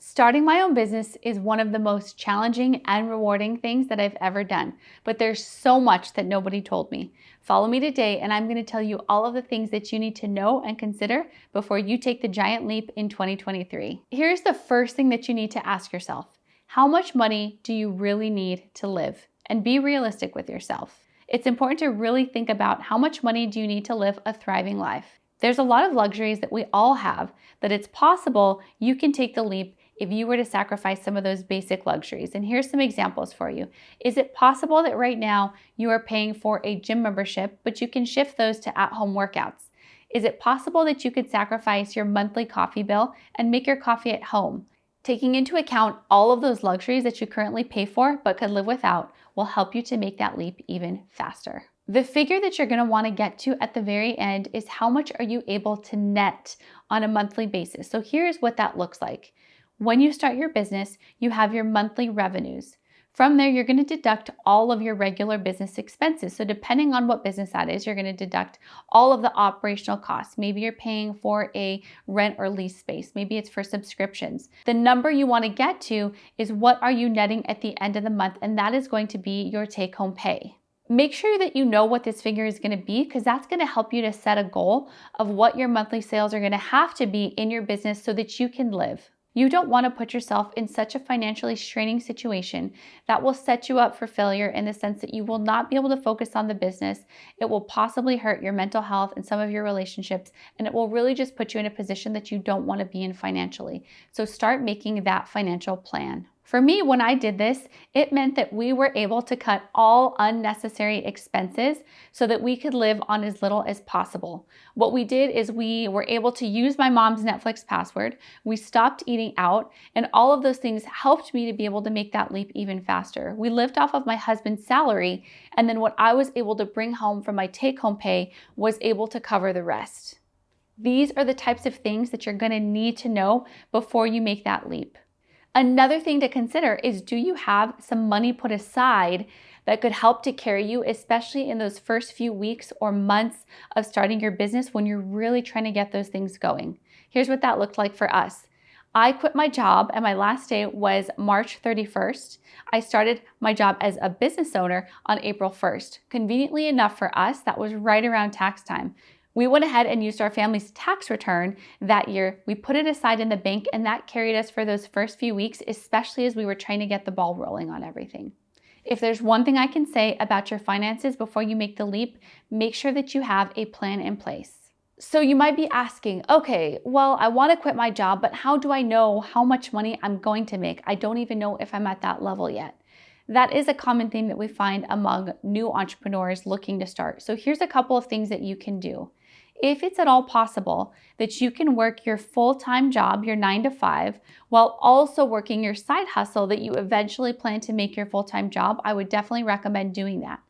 Starting my own business is one of the most challenging and rewarding things that I've ever done, but there's so much that nobody told me. Follow me today and I'm going to tell you all of the things that you need to know and consider before you take the giant leap in 2023. Here's the first thing that you need to ask yourself. How much money do you really need to live? And be realistic with yourself. It's important to really think about how much money do you need to live a thriving life. There's a lot of luxuries that we all have that it's possible you can take the leap if you were to sacrifice some of those basic luxuries. And here's some examples for you. Is it possible that right now you are paying for a gym membership, but you can shift those to at-home workouts? Is it possible that you could sacrifice your monthly coffee bill and make your coffee at home? Taking into account all of those luxuries that you currently pay for but could live without will help you to make that leap even faster. The figure that you're going to want to get to at the very end is how much are you able to net on a monthly basis. So here's what that looks like. When you start your business, you have your monthly revenues. From there, you're going to deduct all of your regular business expenses. So depending on what business that is, you're going to deduct all of the operational costs. Maybe you're paying for a rent or lease space. Maybe it's for subscriptions. The number you want to get to is what are you netting at the end of the month, and that is going to be your take-home pay. Make sure that you know what this figure is going to be, because that's going to help you to set a goal of what your monthly sales are going to have to be in your business so that you can live. You don't want to put yourself in such a financially straining situation that will set you up for failure in the sense that you will not be able to focus on the business. It will possibly hurt your mental health and some of your relationships, and it will really just put you in a position that you don't want to be in financially. So start making that financial plan. For me, when I did this, it meant that we were able to cut all unnecessary expenses so that we could live on as little as possible. What we did is we were able to use my mom's Netflix password. We stopped eating out, and all of those things helped me to be able to make that leap even faster. We lived off of my husband's salary, and then what I was able to bring home from my take-home pay was able to cover the rest. These are the types of things that you're going to need to know before you make that leap. Another thing to consider is, do you have some money put aside that could help to carry you, especially in those first few weeks or months of starting your business when you're really trying to get those things going? Here's what that looked like for us. I quit my job and my last day was March 31st. I started my job as a business owner on April 1st. Conveniently enough for us, that was right around tax time. We went ahead and used our family's tax return that year. We put it aside in the bank, and that carried us for those first few weeks, especially as we were trying to get the ball rolling on everything. If there's one thing I can say about your finances before you make the leap, make sure that you have a plan in place. So you might be asking, okay, well, I want to quit my job, but how do I know how much money I'm going to make? I don't even know if I'm at that level yet. That is a common theme that we find among new entrepreneurs looking to start. So here's a couple of things that you can do. If it's at all possible that you can work your full-time job, your 9 to 5, while also working your side hustle that you eventually plan to make your full-time job, I would definitely recommend doing that.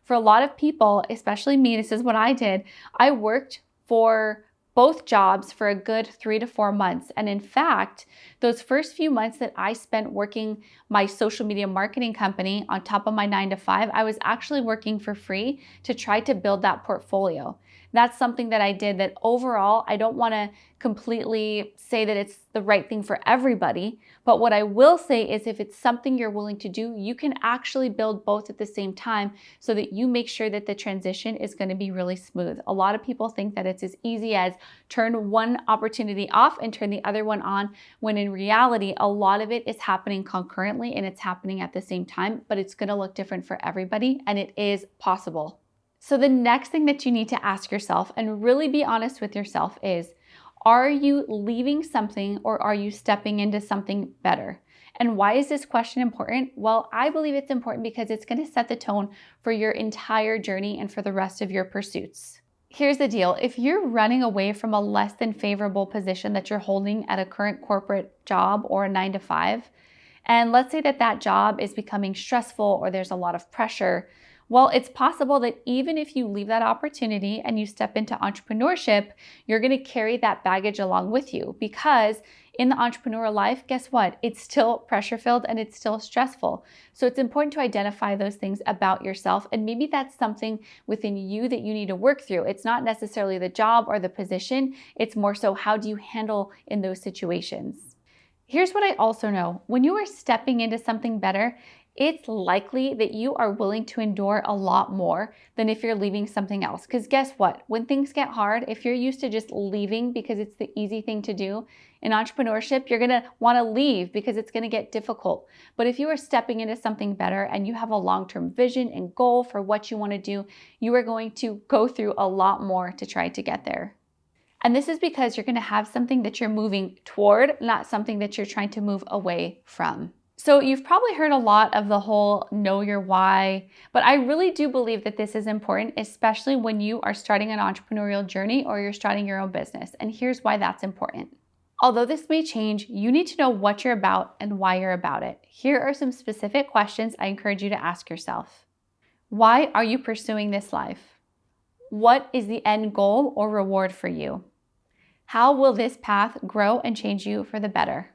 For a lot of people, especially me, this is what I did. I worked for both jobs for a good 3 to 4 months. And in fact, those first few months that I spent working my social media marketing company on top of my 9 to 5, I was actually working for free to try to build that portfolio. That's something that I did that overall, I don't want to completely say that it's the right thing for everybody. But what I will say is, if it's something you're willing to do, you can actually build both at the same time so that you make sure that the transition is going to be really smooth. A lot of people think that it's as easy as turn one opportunity off and turn the other one on, when in reality, a lot of it is happening concurrently and it's happening at the same time, but it's going to look different for everybody, and it is possible. So the next thing that you need to ask yourself, and really be honest with yourself, is, are you leaving something or are you stepping into something better? And why is this question important? Well, I believe it's important because it's going to set the tone for your entire journey and for the rest of your pursuits. Here's the deal. If you're running away from a less than favorable position that you're holding at a current corporate job or a 9 to 5, and let's say that that job is becoming stressful or there's a lot of pressure, well, it's possible that even if you leave that opportunity and you step into entrepreneurship, you're going to carry that baggage along with you, because in the entrepreneurial life, guess what? It's still pressure-filled and it's still stressful. So it's important to identify those things about yourself, and maybe that's something within you that you need to work through. It's not necessarily the job or the position. It's more so, how do you handle in those situations? Here's what I also know. When you are stepping into something better, it's likely that you are willing to endure a lot more than if you're leaving something else. Because guess what? When things get hard, if you're used to just leaving because it's the easy thing to do, in entrepreneurship, you're going to want to leave because it's going to get difficult. But if you are stepping into something better and you have a long-term vision and goal for what you want to do, you are going to go through a lot more to try to get there. And this is because you're going to have something that you're moving toward, not something that you're trying to move away from. So you've probably heard a lot of the whole know your why, but I really do believe that this is important, especially when you are starting an entrepreneurial journey or you're starting your own business. And here's why that's important. Although this may change, you need to know what you're about and why you're about it. Here are some specific questions I encourage you to ask yourself. Why are you pursuing this life? What is the end goal or reward for you? How will this path grow and change you for the better?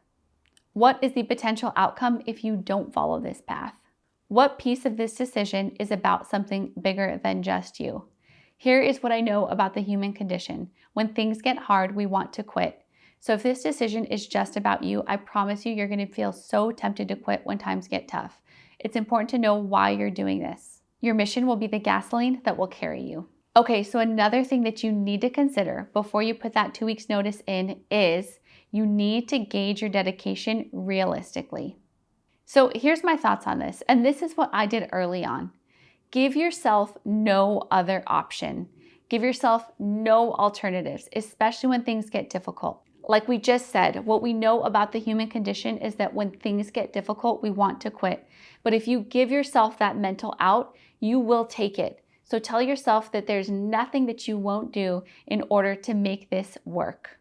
What is the potential outcome if you don't follow this path? What piece of this decision is about something bigger than just you? Here is what I know about the human condition. When things get hard, we want to quit. So if this decision is just about you, I promise you're going to feel so tempted to quit when times get tough. It's important to know why you're doing this. Your mission will be the gasoline that will carry you. Okay, so another thing that you need to consider before you put that 2 weeks notice in is you need to gauge your dedication realistically. So here's my thoughts on this, and this is what I did early on. Give yourself no other option. Give yourself no alternatives, especially when things get difficult. Like we just said, what we know about the human condition is that when things get difficult, we want to quit. But if you give yourself that mental out, you will take it. So tell yourself that there's nothing that you won't do in order to make this work.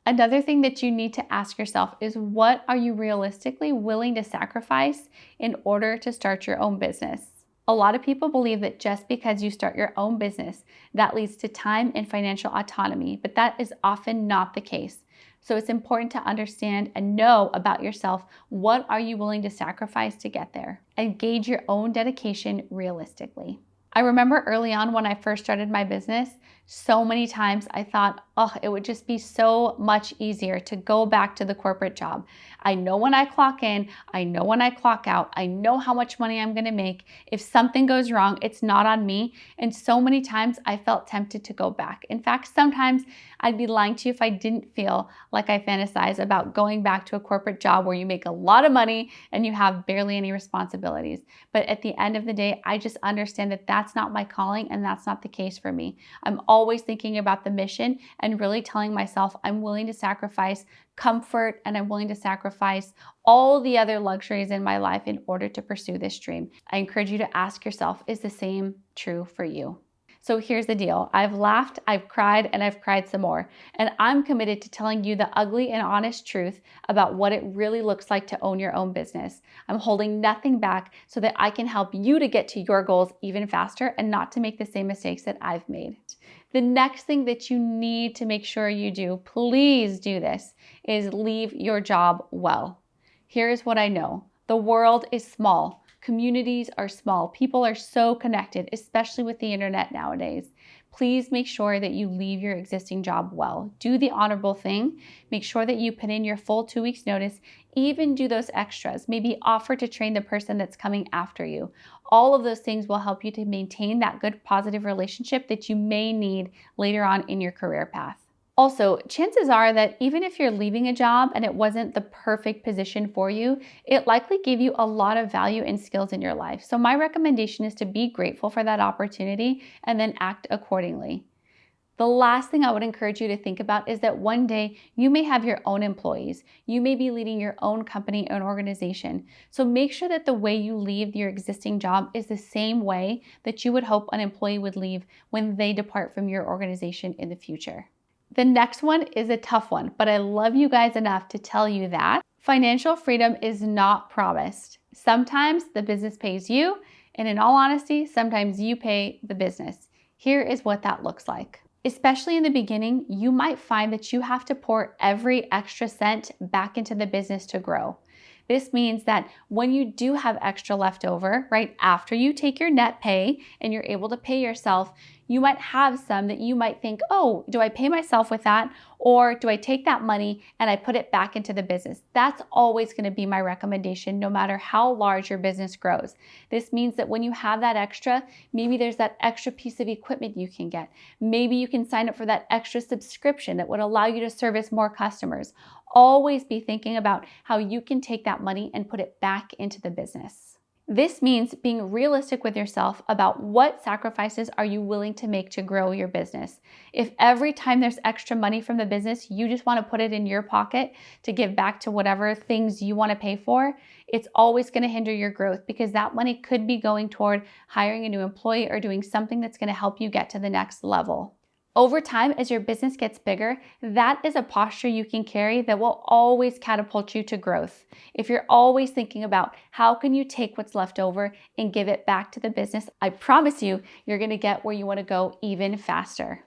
Another thing that you need to ask yourself is, what are you realistically willing to sacrifice in order to start your own business? A lot of people believe that just because you start your own business, that leads to time and financial autonomy, but that is often not the case. So it's important to understand and know about yourself, what are you willing to sacrifice to get there? And gauge your own dedication realistically. I remember early on when I first started my business, so many times I thought, oh, it would just be so much easier to go back to the corporate job. I know when I clock in, I know when I clock out, I know how much money I'm gonna make. If something goes wrong, it's not on me. And so many times I felt tempted to go back. In fact, sometimes I'd be lying to you if I didn't feel like I fantasize about going back to a corporate job where you make a lot of money and you have barely any responsibilities. But at the end of the day, I just understand that that's not my calling and that's not the case for me. I'm always thinking about the mission and really telling myself I'm willing to sacrifice comfort and I'm willing to sacrifice all the other luxuries in my life in order to pursue this dream. I encourage you to ask yourself, is the same true for you? So here's the deal. I've laughed, I've cried, and I've cried some more. And I'm committed to telling you the ugly and honest truth about what it really looks like to own your own business. I'm holding nothing back so that I can help you to get to your goals even faster and not to make the same mistakes that I've made. The next thing that you need to make sure you do, please do this, is leave your job well. Here's what I know. The world is small. Communities are small. People are so connected, especially with the internet nowadays. Please make sure that you leave your existing job well. Do the honorable thing. Make sure that you put in your full 2 weeks notice. Even do those extras. Maybe offer to train the person that's coming after you. All of those things will help you to maintain that good, positive relationship that you may need later on in your career path. Also, chances are that even if you're leaving a job and it wasn't the perfect position for you, it likely gave you a lot of value and skills in your life. So my recommendation is to be grateful for that opportunity and then act accordingly. The last thing I would encourage you to think about is that one day you may have your own employees. You may be leading your own company and organization. So make sure that the way you leave your existing job is the same way that you would hope an employee would leave when they depart from your organization in the future. The next one is a tough one, but I love you guys enough to tell you that financial freedom is not promised. Sometimes the business pays you, and in all honesty, sometimes you pay the business. Here is what that looks like. Especially in the beginning, you might find that you have to pour every extra cent back into the business to grow. This means that when you do have extra left over, right, after you take your net pay and you're able to pay yourself, you might have some that you might think, oh, do I pay myself with that? Or do I take that money and I put it back into the business? That's always going to be my recommendation, no matter how large your business grows. This means that when you have that extra, maybe there's that extra piece of equipment you can get. Maybe you can sign up for that extra subscription that would allow you to service more customers. Always be thinking about how you can take that money and put it back into the business. This means being realistic with yourself about what sacrifices are you willing to make to grow your business. If every time there's extra money from the business, you just want to put it in your pocket to give back to whatever things you want to pay for, it's always going to hinder your growth because that money could be going toward hiring a new employee or doing something that's going to help you get to the next level. Over time, as your business gets bigger, that is a posture you can carry that will always catapult you to growth. If you're always thinking about how can you take what's left over and give it back to the business, I promise you, you're going to get where you want to go even faster.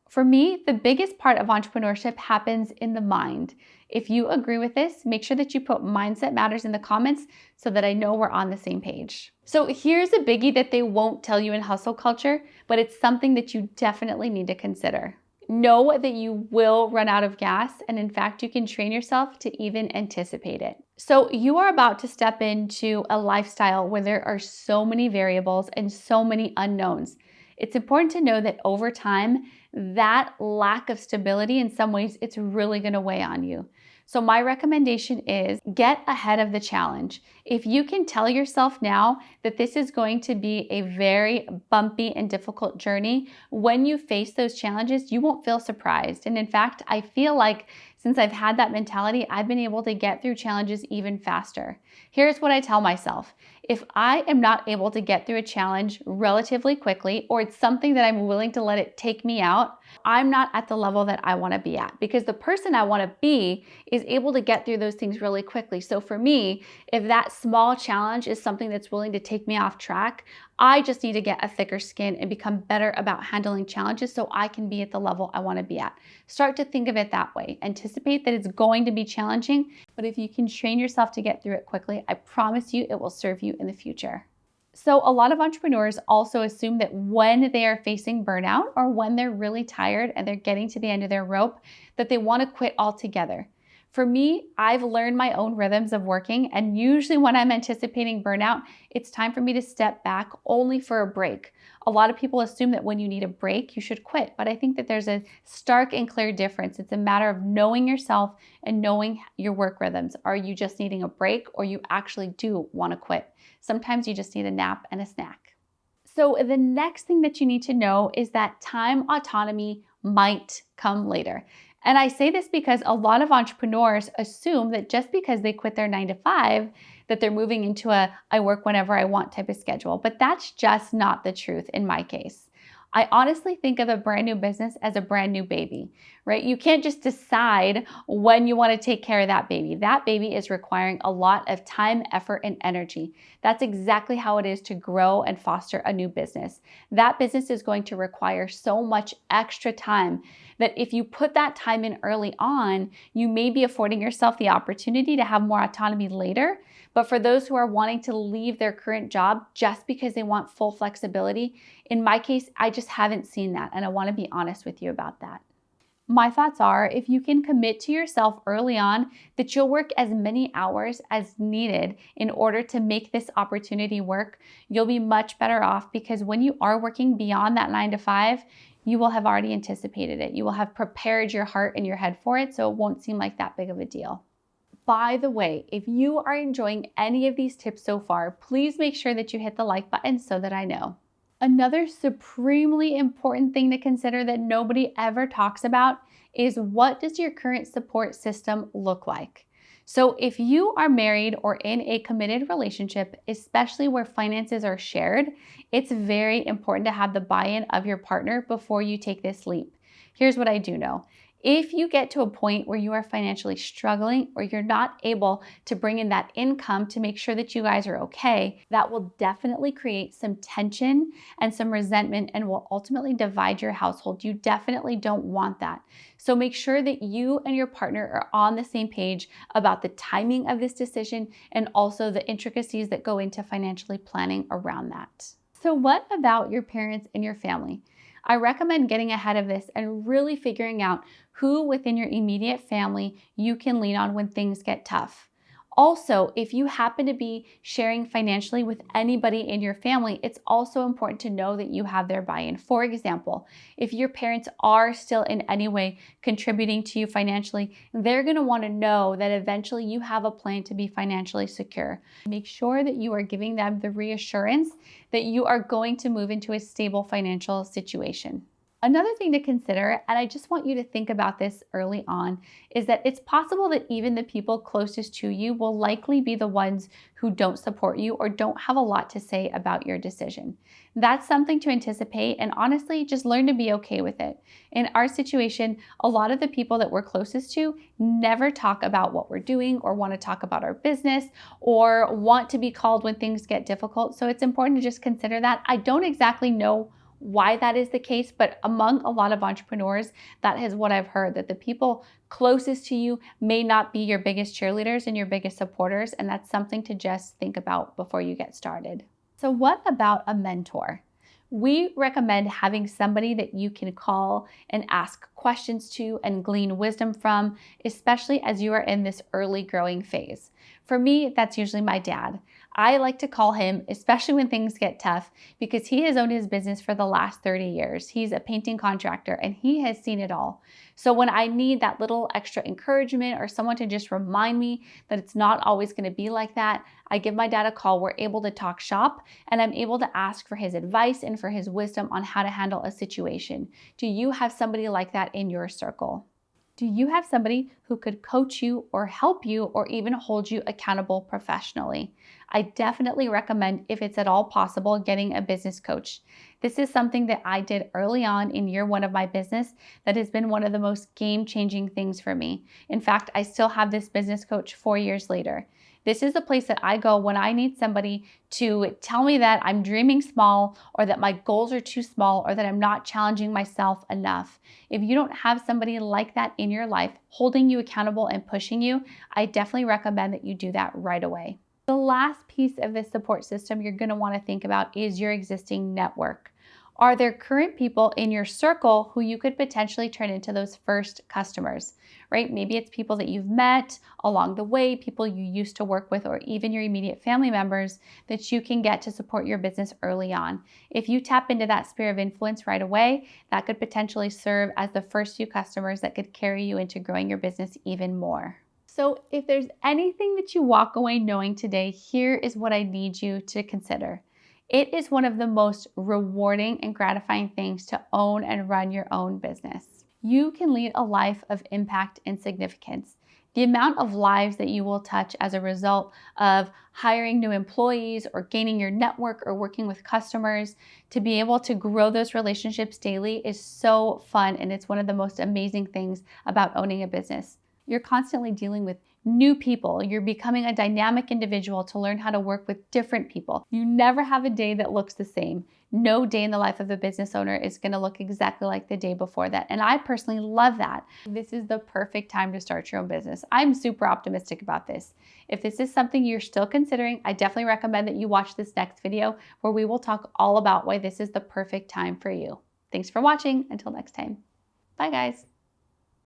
For me, the biggest part of entrepreneurship happens in the mind. If you agree with this, make sure that you put mindset matters in the comments so that I know we're on the same page. So here's a biggie that they won't tell you in hustle culture, but it's something that you definitely need to consider. Know that you will run out of gas, and in fact, you can train yourself to even anticipate it. So you are about to step into a lifestyle where there are so many variables and so many unknowns. It's important to know that over time, that lack of stability, in some ways, it's really going to weigh on you. So my recommendation is get ahead of the challenge. If you can tell yourself now that this is going to be a very bumpy and difficult journey, when you face those challenges, you won't feel surprised. And in fact, I feel like since I've had that mentality, I've been able to get through challenges even faster. Here's what I tell myself. If I am not able to get through a challenge relatively quickly, or it's something that I'm willing to let it take me out, I'm not at the level that I want to be at, because the person I want to be is able to get through those things really quickly. So for me, if that small challenge is something that's willing to take me off track, I just need to get a thicker skin and become better about handling challenges so I can be at the level I want to be at. Start to think of it that way. Anticipate that it's going to be challenging, but if you can train yourself to get through it quickly, I promise you it will serve you in the future. So a lot of entrepreneurs also assume that when they are facing burnout or when they're really tired and they're getting to the end of their rope, that they want to quit altogether. For me, I've learned my own rhythms of working, and usually when I'm anticipating burnout, it's time for me to step back only for a break. A lot of people assume that when you need a break, you should quit, but I think that there's a stark and clear difference. It's a matter of knowing yourself and knowing your work rhythms. Are you just needing a break, or you actually do want to quit? Sometimes you just need a nap and a snack. So the next thing that you need to know is that time autonomy might come later. And I say this because a lot of entrepreneurs assume that just because they quit their 9 to 5, that they're moving into a I work whenever I want type of schedule. But that's just not the truth in my case. I honestly think of a brand new business as a brand new baby, right? You can't just decide when you want to take care of that baby. That baby is requiring a lot of time, effort, and energy. That's exactly how it is to grow and foster a new business. That business is going to require so much extra time that if you put that time in early on, you may be affording yourself the opportunity to have more autonomy later. But for those who are wanting to leave their current job just because they want full flexibility, in my case, I just haven't seen that, and I want to be honest with you about that. My thoughts are, if you can commit to yourself early on that you'll work as many hours as needed in order to make this opportunity work, you'll be much better off, because when you are working beyond that 9 to 5, you will have already anticipated it. You will have prepared your heart and your head for it, so it won't seem like that big of a deal. By the way, if you are enjoying any of these tips so far, please make sure that you hit the like button so that I know. Another supremely important thing to consider that nobody ever talks about is, what does your current support system look like? So if you are married or in a committed relationship, especially where finances are shared, it's very important to have the buy-in of your partner before you take this leap. Here's what I do know. If you get to a point where you are financially struggling or you're not able to bring in that income to make sure that you guys are okay, that will definitely create some tension and some resentment and will ultimately divide your household. You definitely don't want that. So make sure that you and your partner are on the same page about the timing of this decision and also the intricacies that go into financially planning around that. So what about your parents and your family? I recommend getting ahead of this and really figuring out who within your immediate family you can lean on when things get tough. Also, if you happen to be sharing financially with anybody in your family, it's also important to know that you have their buy-in. For example, if your parents are still in any way contributing to you financially, they're going to want to know that eventually you have a plan to be financially secure. Make sure that you are giving them the reassurance that you are going to move into a stable financial situation. Another thing to consider, and I just want you to think about this early on, is that it's possible that even the people closest to you will likely be the ones who don't support you or don't have a lot to say about your decision. That's something to anticipate, and honestly, just learn to be okay with it. In our situation, a lot of the people that we're closest to never talk about what we're doing or want to talk about our business or want to be called when things get difficult. So it's important to just consider that. I don't exactly know why that is the case, but among a lot of entrepreneurs, that is what I've heard, that the people closest to you may not be your biggest cheerleaders and your biggest supporters, and that's something to just think about before you get started. So what about a mentor? We recommend having somebody that you can call and ask questions to and glean wisdom from, especially as you are in this early growing phase. For me, that's usually my dad. I like to call him, especially when things get tough, because he has owned his business for the last 30 years. He's a painting contractor and he has seen it all. So when I need that little extra encouragement or someone to just remind me that it's not always going to be like that, I give my dad a call. We're able to talk shop and I'm able to ask for his advice and for his wisdom on how to handle a situation. Do you have somebody like that in your circle? Do you have somebody who could coach you or help you or even hold you accountable professionally? I definitely recommend, if it's at all possible, getting a business coach. This is something that I did early on in year one of my business that has been one of the most game-changing things for me. In fact, I still have this business coach 4 years later. This is the place that I go when I need somebody to tell me that I'm dreaming small or that my goals are too small or that I'm not challenging myself enough. If you don't have somebody like that in your life holding you accountable and pushing you, I definitely recommend that you do that right away. The last piece of this support system you're going to want to think about is your existing network. Are there current people in your circle who you could potentially turn into those first customers, right? Maybe it's people that you've met along the way, people you used to work with, or even your immediate family members that you can get to support your business early on. If you tap into that sphere of influence right away, that could potentially serve as the first few customers that could carry you into growing your business even more. So if there's anything that you walk away knowing today, here is what I need you to consider. It is one of the most rewarding and gratifying things to own and run your own business. You can lead a life of impact and significance. The amount of lives that you will touch as a result of hiring new employees or gaining your network or working with customers to be able to grow those relationships daily is so fun, and it's one of the most amazing things about owning a business. You're constantly dealing with new people. You're becoming a dynamic individual to learn how to work with different people. You never have a day that looks the same. No day in the life of a business owner is going to look exactly like the day before that. And I personally love that. This is the perfect time to start your own business. I'm super optimistic about this. If this is something you're still considering, I definitely recommend that you watch this next video where we will talk all about why this is the perfect time for you. Thanks for watching. Until next time. Bye, guys.